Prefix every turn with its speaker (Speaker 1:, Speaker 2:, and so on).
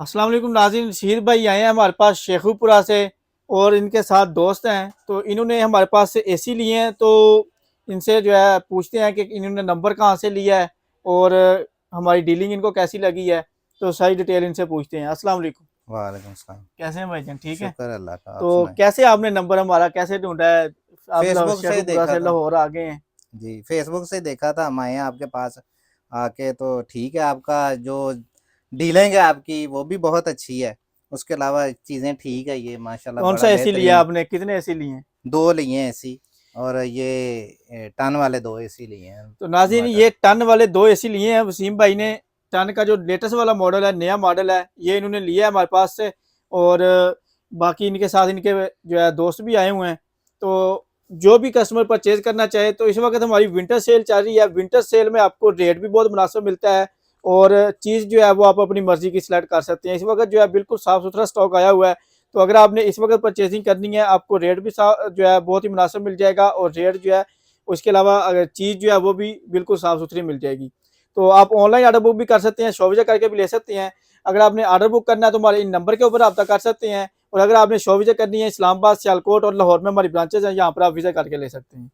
Speaker 1: अस्सलाम वालेकुम नाज़रीन। शहीद भाई आए हैं हमारे पास शेखुपुरा से और इनके साथ दोस्त हैं। तो इन्होंने हमारे पास से एसी लिए हैं। तो इनसे जो है पूछते हैं कि इन्होंने नंबर कहाँ से लिया है और हमारी डीलिंग इनको कैसी लगी है। तो सारी डिटेल इनसे पूछते हैं। अस्सलाम वालेकुम।
Speaker 2: वालेकुम सलाम।
Speaker 1: कैसे हैं भाईजान, ठीक है?
Speaker 2: शुक्र अल्लाह का, आप
Speaker 1: तो
Speaker 2: सुनाएं।
Speaker 1: कैसे आपने नंबर हमारा कैसे ढूंढा है? आप
Speaker 2: फेसबुक से
Speaker 1: शेखुपुरा
Speaker 2: देखा
Speaker 1: से
Speaker 2: था।
Speaker 1: लाहौर आ गए हैं।
Speaker 2: जी, फेसबुक से देखा था, हम आए हैं आपके पास आके। तो ठीक है, आपका जो डीलिंग है आपकी वो भी बहुत अच्छी है। उसके अलावा चीज़ें ठीक है, ये माशाल्लाह
Speaker 1: कौन
Speaker 2: बड़ा
Speaker 1: सा एसी लिया
Speaker 2: बेहतरीन।
Speaker 1: आपने, कितने एसी लिए हैं?
Speaker 2: दो लिए हैं एसी, और ये टन वाले दो एसी लिए हैं
Speaker 1: तो नाज़रीन
Speaker 2: इन्वर्टर।
Speaker 1: ये टन वाले दो एसी लिए हैं वसीम भाई ने। टन का जो लेटेस्ट वाला मॉडल है, नया मॉडल है, ये इन्होंने लिया है हमारे पास से। और बाकी इनके साथ इनके जो है दोस्त भी आए हुए हैं। तो जो भी कस्टमर परचेज करना चाहे तो इस वक्त हमारी विंटर सेल चल रही है। विंटर सेल में आपको रेट भी बहुत मुनासिब मिलता है और चीज़ जो है वो आप अपनी मर्जी की सिलेक्ट कर सकते हैं। इस वक्त जो है बिल्कुल साफ़ सुथरा स्टॉक आया हुआ है। तो अगर आपने इस वक्त परचेजिंग करनी है, आपको रेट भी जो है बहुत ही मुनासिब मिल जाएगा और रेट जो है उसके अलावा अगर चीज़ जो है वो भी बिल्कुल साफ़ सुथरी मिल जाएगी। तो आप ऑनलाइन ऑर्डर बुक भी कर सकते हैं, शॉप विजिट करके भी ले सकते हैं। अगर आपने ऑर्डर बुक करना है तो हमारे इन नंबर के ऊपर रब्ता कर सकते हैं। और अगर आपने शॉप विजिट करनी है, इस्लामाबाद, सियालकोट और लाहौर में हमारी ब्रांचेज हैं, यहाँ पर आप विजिट करके ले सकते हैं।